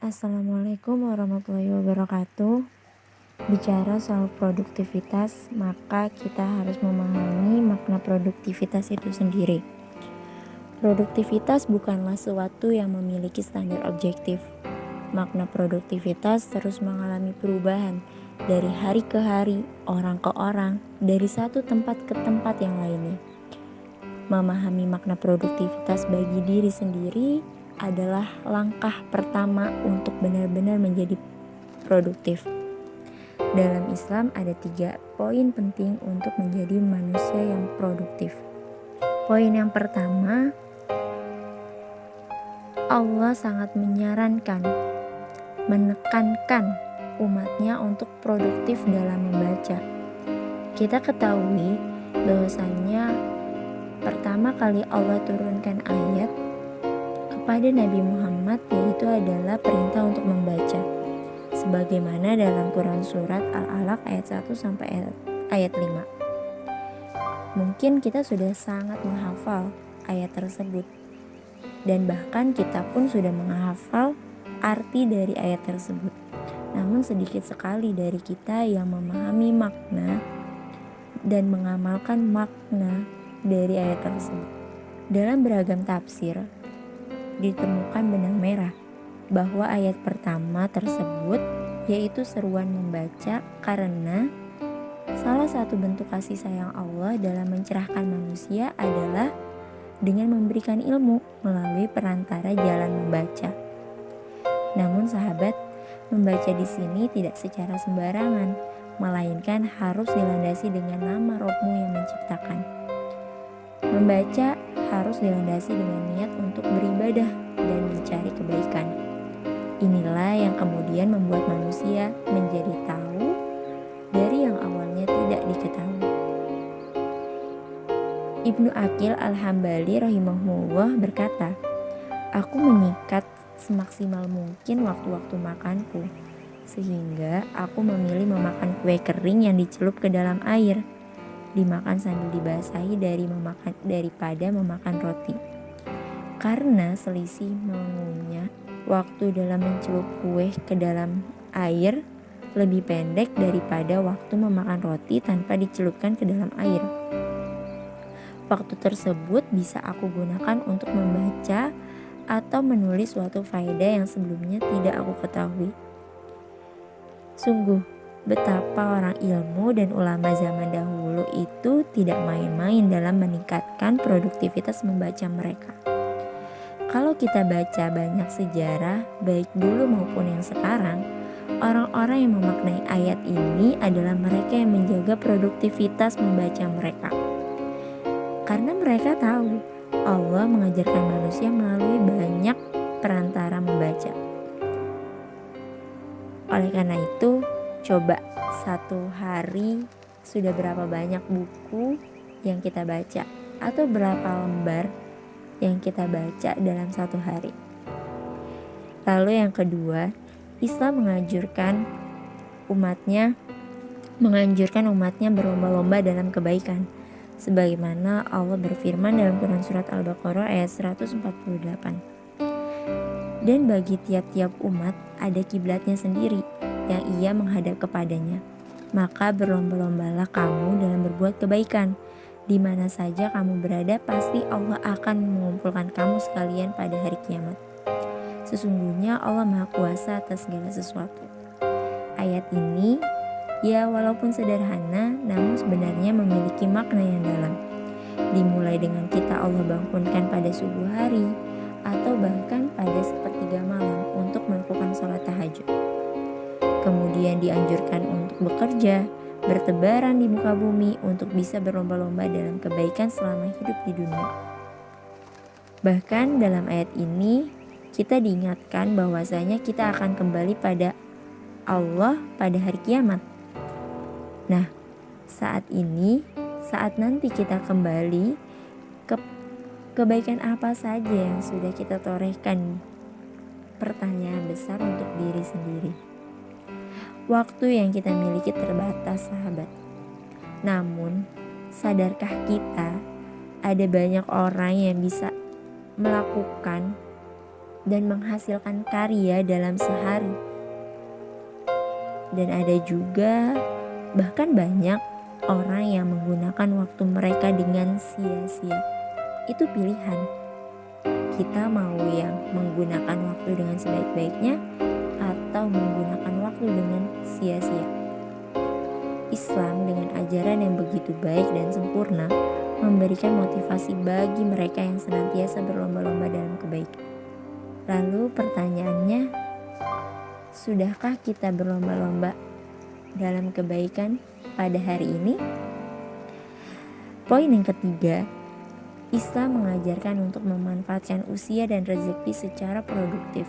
Assalamualaikum warahmatullahi wabarakatuh. Bicara soal produktivitas, maka kita harus memahami makna produktivitas itu sendiri. Produktivitas bukanlah sesuatu yang memiliki standar objektif. Makna produktivitas terus mengalami perubahan dari hari ke hari, orang ke orang, dari satu tempat ke tempat yang lainnya. Memahami makna produktivitas bagi diri sendiri adalah langkah pertama untuk benar-benar menjadi produktif. Dalam Islam ada 3 poin penting untuk menjadi manusia yang produktif. Poin yang pertama, Allah sangat menyarankan, menekankan umatnya untuk produktif dalam membaca. Kita ketahui bahwasannya pertama kali Allah turunkan ayat pada Nabi Muhammad, yaitu adalah perintah untuk membaca. Sebagaimana dalam Quran surat Al-Alaq ayat 1 sampai ayat 5. Mungkin kita sudah sangat menghafal ayat tersebut. Dan bahkan kita pun sudah menghafal arti dari ayat tersebut. Namun sedikit sekali dari kita yang memahami makna dan mengamalkan makna dari ayat tersebut. Dalam beragam tafsir ditemukan benang merah bahwa ayat pertama tersebut yaitu seruan membaca, karena salah satu bentuk kasih sayang Allah dalam mencerahkan manusia adalah dengan memberikan ilmu melalui perantara jalan membaca. Namun sahabat, membaca di sini tidak secara sembarangan, melainkan harus dilandasi dengan nama Rabb-Mu yang menciptakan. Membaca harus dilandasi dengan niat untuk beribadah dan mencari kebaikan. Inilah yang kemudian membuat manusia menjadi tahu dari yang awalnya tidak diketahui. Ibnu Aqil Al-Hambali rahimahullah berkata, "Aku menyikat semaksimal mungkin waktu-waktu makanku, sehingga aku memilih memakan kue kering yang dicelup ke dalam air, dimakan sambil dibasahi daripada memakan roti. Karena selisih mengunyah waktu dalam mencelup kue ke dalam air lebih pendek daripada waktu memakan roti tanpa dicelupkan ke dalam air. Waktu tersebut bisa aku gunakan untuk membaca atau menulis suatu faedah yang sebelumnya tidak aku ketahui." Sungguh, betapa orang ilmu dan ulama zaman dahulu itu tidak main-main dalam meningkatkan produktivitas membaca mereka. Kalau kita baca banyak sejarah, baik dulu maupun yang sekarang, orang-orang yang memaknai ayat ini adalah mereka yang menjaga produktivitas membaca mereka. Karena mereka tahu Allah mengajarkan manusia melalui banyak perantara membaca. Oleh karena itu, coba satu hari sudah berapa banyak buku yang kita baca, atau berapa lembar yang kita baca dalam satu hari. Lalu yang kedua, Islam menganjurkan umatnya berlomba-lomba dalam kebaikan. Sebagaimana Allah berfirman dalam Quran surat Al-Baqarah ayat 148. "Dan bagi tiap-tiap umat ada kiblatnya sendiri yang ia menghadap kepadanya. Maka berlomba-lombalah kamu dalam berbuat kebaikan. Di mana saja kamu berada, pasti Allah akan mengumpulkan kamu sekalian pada hari kiamat. Sesungguhnya Allah Maha Kuasa atas segala sesuatu." Ayat ini, ya walaupun sederhana, namun sebenarnya memiliki makna yang dalam. Dimulai dengan kita Allah bangunkan pada subuh hari, atau bahkan pada sepertiga malam untuk melakukan sholat tahajud. Kemudian dianjurkan untuk bekerja, bertebaran di muka bumi untuk bisa berlomba-lomba dalam kebaikan selama hidup di dunia. Bahkan dalam ayat ini kita diingatkan bahwasanya kita akan kembali pada Allah pada hari kiamat. Nah, saat nanti kita kembali, kebaikan apa saja yang sudah kita torehkan? Pertanyaan besar untuk diri sendiri. Waktu yang kita miliki terbatas, sahabat. Namun, sadarkah kita ada banyak orang yang bisa melakukan dan menghasilkan karya dalam sehari. Dan ada juga bahkan banyak orang yang menggunakan waktu mereka dengan sia-sia. Itu pilihan. Kita mau yang menggunakan waktu dengan sebaik-baiknya atau menggunakan waktu dengan sia-sia. Islam dengan ajaran yang begitu baik dan sempurna memberikan motivasi bagi mereka yang senantiasa berlomba-lomba dalam kebaikan. Lalu pertanyaannya, sudahkah kita berlomba-lomba dalam kebaikan pada hari ini? Poin yang ketiga, Islam mengajarkan untuk memanfaatkan usia dan rezeki secara produktif.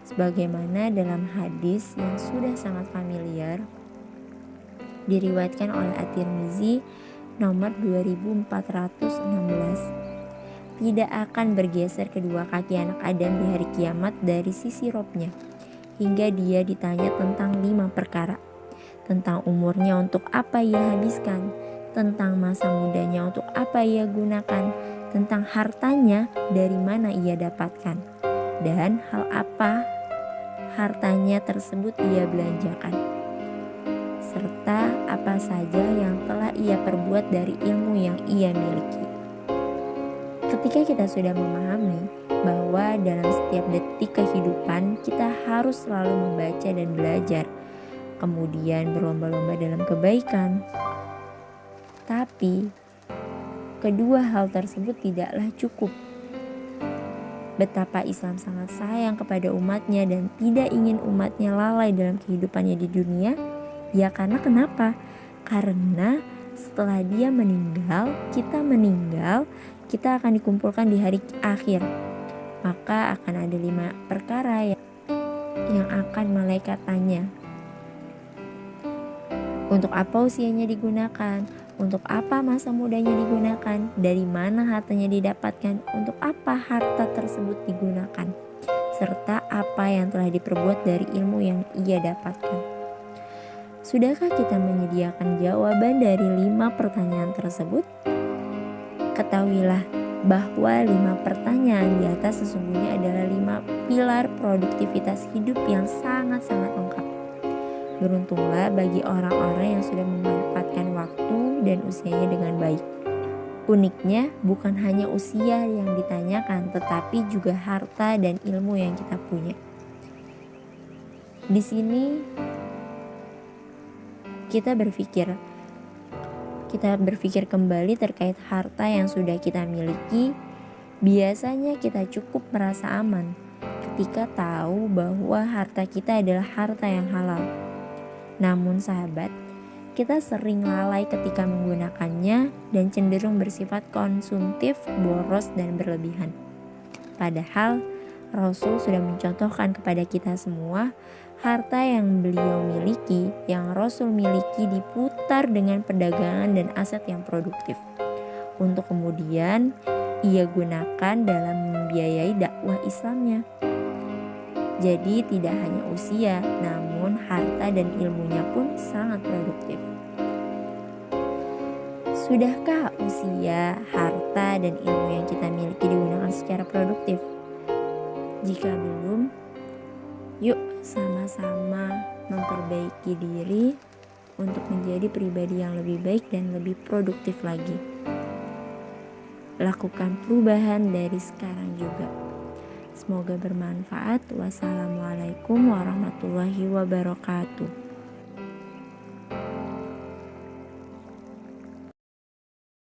Sebagaimana dalam hadis yang sudah sangat familiar, diriwayatkan oleh At-Tirmizi nomor 2416, tidak akan bergeser kedua kaki anak Adam di hari kiamat dari sisi robnya, hingga dia ditanya tentang 5 perkara. Tentang umurnya untuk apa ia habiskan, tentang masa mudanya untuk apa ia gunakan, tentang hartanya dari mana ia dapatkan, dan hal apa hartanya tersebut ia belanjakan, serta apa saja yang telah ia perbuat dari ilmu yang ia miliki. Ketika kita sudah memahami bahwa dalam setiap detik kehidupan kita harus selalu membaca dan belajar, kemudian berlomba-lomba dalam kebaikan, tapi kedua hal tersebut tidaklah cukup. Betapa Islam sangat sayang kepada umatnya dan tidak ingin umatnya lalai dalam kehidupannya di dunia. Ya karena kenapa? Karena setelah dia meninggal, kita akan dikumpulkan di hari akhir. Maka akan ada 5 perkara yang akan malaikat tanya. Untuk apa usianya digunakan? Untuk apa masa mudanya digunakan? Dari mana hartanya didapatkan? Untuk apa harta tersebut digunakan? Serta apa yang telah diperbuat dari ilmu yang ia dapatkan. Sudahkah kita menyediakan jawaban dari 5 pertanyaan tersebut? Ketahuilah bahwa 5 pertanyaan di atas sesungguhnya adalah 5 pilar produktivitas hidup yang sangat-sangat lengkap. Beruntunglah bagi orang-orang yang sudah memanfaatkan waktu dan usianya dengan baik. Uniknya bukan hanya usia yang ditanyakan, tetapi juga harta dan ilmu yang kita punya. Di sini kita berpikir kembali terkait harta yang sudah kita miliki. Biasanya kita cukup merasa aman ketika tahu bahwa harta kita adalah harta yang halal. Namun sahabat, kita sering lalai ketika menggunakannya dan cenderung bersifat konsumtif, boros, dan berlebihan. Padahal Rasul sudah mencontohkan kepada kita semua, harta yang beliau miliki, yang Rasul miliki diputar dengan perdagangan dan aset yang produktif. Untuk kemudian ia gunakan dalam membiayai dakwah Islamnya. Jadi tidak hanya usia, namun harta dan ilmunya pun sangat produktif. Sudahkah usia, harta, dan ilmu yang kita miliki digunakan secara produktif? Jika belum, yuk sama-sama memperbaiki diri untuk menjadi pribadi yang lebih baik dan lebih produktif lagi. Lakukan perubahan dari sekarang juga. Semoga bermanfaat. Wassalamualaikum warahmatullahi wabarakatuh.